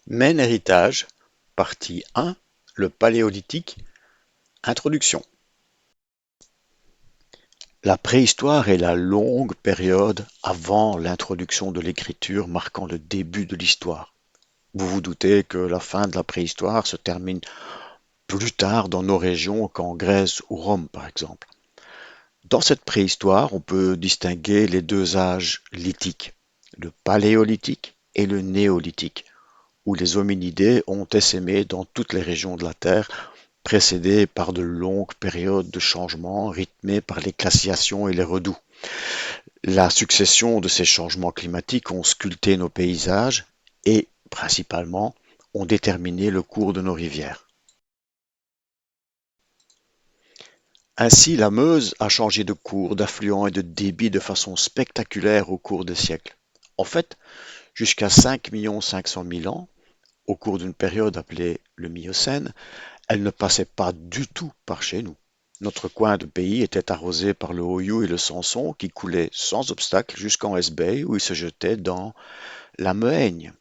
Maine Héritage, partie 1, le Paléolithique, introduction. La préhistoire est la longue période avant l'introduction de l'écriture marquant le début de l'histoire. Vous vous doutez que la fin de la préhistoire se termine plus tard dans nos régions qu'en Grèce ou Rome, par exemple. Dans cette préhistoire, on peut distinguer les deux âges lithiques, le paléolithique et le néolithique, où les hominidés ont essaimé dans toutes les régions de la Terre, précédées par de longues périodes de changement rythmées par les glaciations et les redoux. La succession de ces changements climatiques ont sculpté nos paysages et, principalement, ont déterminé le cours de nos rivières. Ainsi, la Meuse a changé de cours, d'affluent et de débit de façon spectaculaire au cours des siècles. En fait, jusqu'à 5 500 000 ans, au cours d'une période appelée le Miocène, elle ne passait pas du tout par chez nous. Notre coin de pays était arrosé par le Hoyoux et le Sanson qui coulaient sans obstacle jusqu'en Hesbaye où ils se jetaient dans la Mehaigne.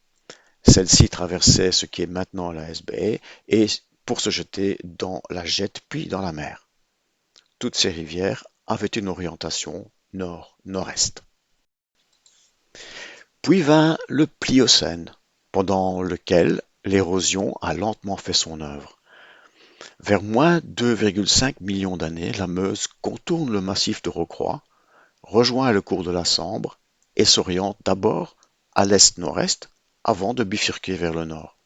Celle-ci traversait ce qui est maintenant la Hesbaye et pour se jeter dans la Gette puis dans la mer. Toutes ces rivières avaient une orientation nord-nord-est. Puis vint le Pliocène, pendant lequel l'érosion a lentement fait son œuvre. Vers moins 2,5 millions d'années, la Meuse contourne le massif de Rocroi, rejoint le cours de la Sambre et s'oriente d'abord à l'est-nord-est avant de bifurquer vers le nord.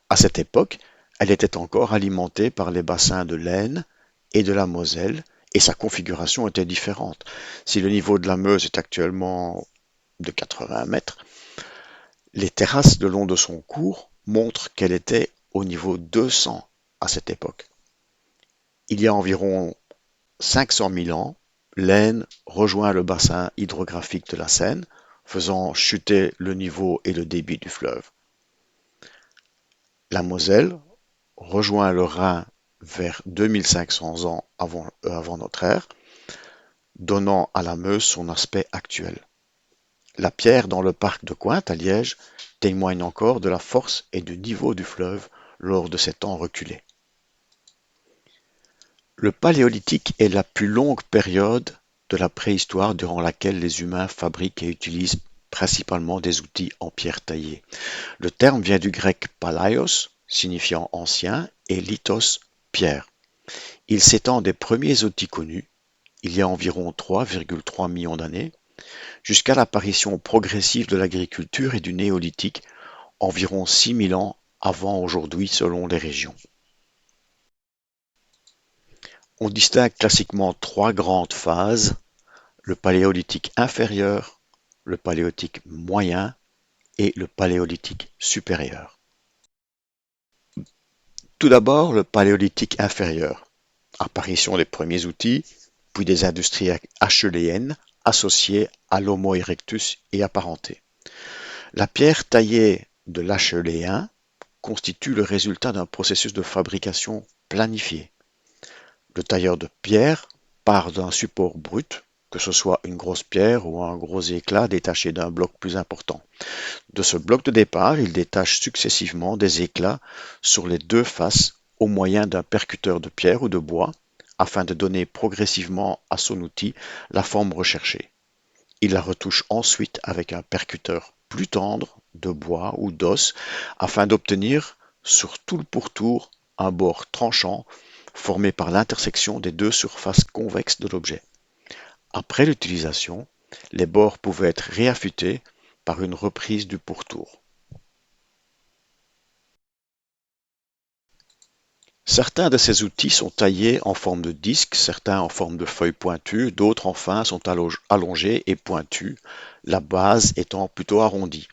À cette époque, elle était encore alimentée par les bassins de l'Aisne et de la Moselle et sa configuration était différente. Si le niveau de la Meuse est actuellement de 80 mètres, les terrasses le long de son cours montrent qu'elle était au niveau 200 à cette époque. Il y a environ 500 000 ans, l'Aisne rejoint le bassin hydrographique de la Seine, faisant chuter le niveau et le débit du fleuve. La Moselle rejoint le Rhin vers 2500 ans avant notre ère, donnant à la Meuse son aspect actuel. La pierre dans le parc de Cointe à Liège témoigne encore de la force et du niveau du fleuve lors de ces temps reculés. Le Paléolithique est la plus longue période de la préhistoire durant laquelle les humains fabriquent et utilisent principalement des outils en pierre taillée. Le terme vient du grec palaios, signifiant ancien, et lithos, pierre. Il s'étend des premiers outils connus, il y a environ 3,3 millions d'années, jusqu'à l'apparition progressive de l'agriculture et du néolithique, environ 6000 ans avant aujourd'hui selon les régions. On distingue classiquement trois grandes phases, le paléolithique inférieur, le paléolithique moyen et le paléolithique supérieur. Tout d'abord, le paléolithique inférieur. Apparition des premiers outils, puis des industries acheuléennes associées à l'Homo erectus et apparentés. La pierre taillée de l'Acheuléen constitue le résultat d'un processus de fabrication planifié. Le tailleur de pierre part d'un support brut, que ce soit une grosse pierre ou un gros éclat détaché d'un bloc plus important. De ce bloc de départ, il détache successivement des éclats sur les deux faces au moyen d'un percuteur de pierre ou de bois, afin de donner progressivement à son outil la forme recherchée. Il la retouche ensuite avec un percuteur plus tendre, de bois ou d'os, afin d'obtenir sur tout le pourtour un bord tranchant formé par l'intersection des deux surfaces convexes de l'objet. Après l'utilisation, les bords pouvaient être réaffûtés par une reprise du pourtour. Certains de ces outils sont taillés en forme de disque, certains en forme de feuilles pointues, d'autres enfin sont allongés et pointus, la base étant plutôt arrondie.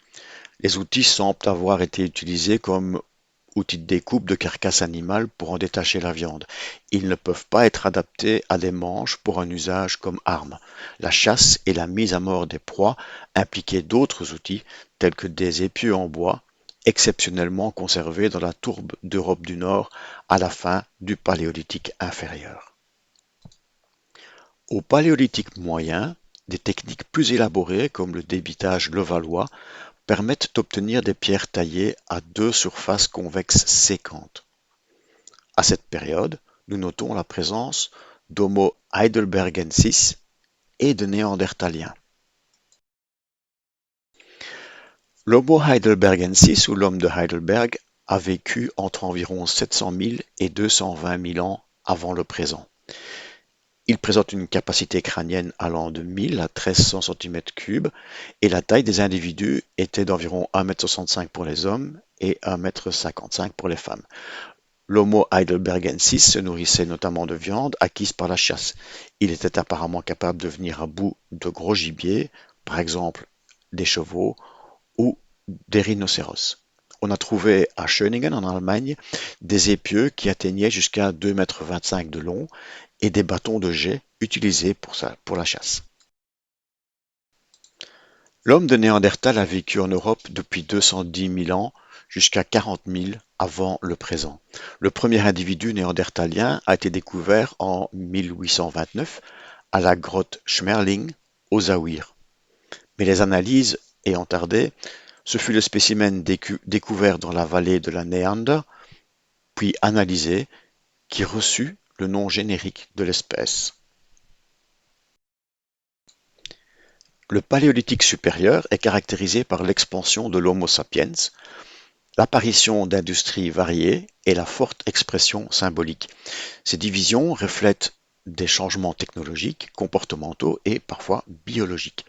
Les outils semblent avoir été utilisés comme outils de découpe de carcasses animales pour en détacher la viande. Ils ne peuvent pas être adaptés à des manches pour un usage comme arme. La chasse et la mise à mort des proies impliquaient d'autres outils tels que des épieux en bois, exceptionnellement conservés dans la tourbe d'Europe du Nord à la fin du Paléolithique inférieur. Au Paléolithique moyen, des techniques plus élaborées comme le débitage levallois permettent d'obtenir des pierres taillées à deux surfaces convexes sécantes. À cette période, nous notons la présence d'Homo heidelbergensis et de Néandertaliens. L'Homo heidelbergensis ou l'homme de Heidelberg a vécu entre environ 700 000 et 220 000 ans avant le présent. Il présente une capacité crânienne allant de 1000 à 1300 cm3 et la taille des individus était d'environ 1,65 m pour les hommes et 1,55 m pour les femmes. L'Homo heidelbergensis se nourrissait notamment de viande acquise par la chasse. Il était apparemment capable de venir à bout de gros gibier, par exemple des chevaux ou des rhinocéros. On a trouvé à Schöningen en Allemagne des épieux qui atteignaient jusqu'à 2,25 m de long et des bâtons de jet utilisés pour la chasse. L'homme de Néandertal a vécu en Europe depuis 210 000 ans jusqu'à 40 000 avant le présent. Le premier individu néandertalien a été découvert en 1829 à la grotte Schmerling au Zaïre. Mais les analyses ayant tardé, ce fut le spécimen découvert dans la vallée de la Neander, puis analysé, qui reçut le nom générique de l'espèce. Le Paléolithique supérieur est caractérisé par l'expansion de l'Homo sapiens, l'apparition d'industries variées et la forte expression symbolique. Ces divisions reflètent des changements technologiques, comportementaux et parfois biologiques.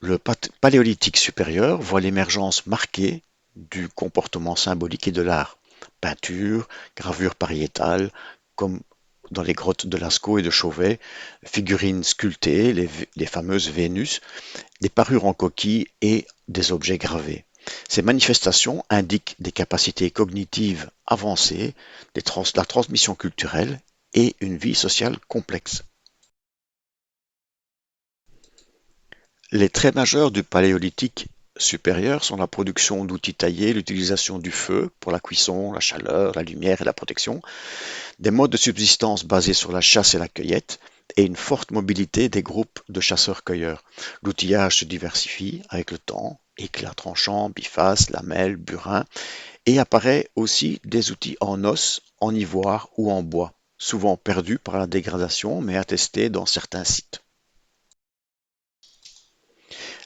Le Paléolithique supérieur voit l'émergence marquée du comportement symbolique et de l'art. Peinture, gravure pariétale, comme dans les grottes de Lascaux et de Chauvet, figurines sculptées, les fameuses Vénus, des parures en coquille et des objets gravés. Ces manifestations indiquent des capacités cognitives avancées, la transmission culturelle et une vie sociale complexe. Les traits majeurs du Paléolithique supérieur sont la production d'outils taillés, l'utilisation du feu pour la cuisson, la chaleur, la lumière et la protection, des modes de subsistance basés sur la chasse et la cueillette, et une forte mobilité des groupes de chasseurs-cueilleurs. L'outillage se diversifie avec le temps, éclats tranchants, bifaces, lamelles, burins, et apparaît aussi des outils en os, en ivoire ou en bois, souvent perdus par la dégradation mais attestés dans certains sites.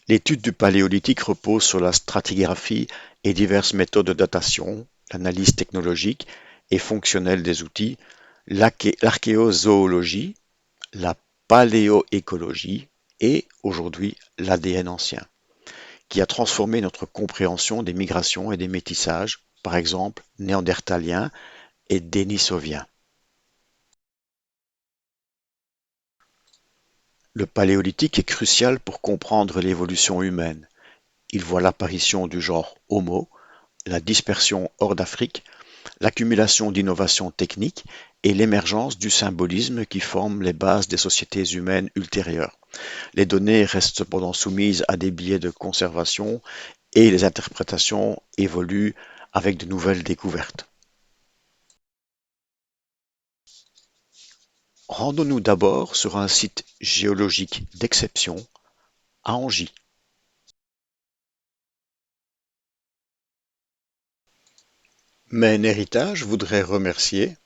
L'étude du Paléolithique repose sur la stratigraphie et diverses méthodes de datation, l'analyse technologique et fonctionnelle des outils, l'archéozoologie, la paléoécologie et aujourd'hui l'ADN ancien, qui a transformé notre compréhension des migrations et des métissages, par exemple néandertaliens et dénisoviens. Le Paléolithique est crucial pour comprendre l'évolution humaine. Il voit l'apparition du genre Homo, la dispersion hors d'Afrique, l'accumulation d'innovations techniques et l'émergence du symbolisme qui forme les bases des sociétés humaines ultérieures. Les données restent cependant soumises à des biais de conservation et les interprétations évoluent avec de nouvelles découvertes. Rendons-nous d'abord sur un site géologique d'exception à Angy. Maine Héritage voudrait remercier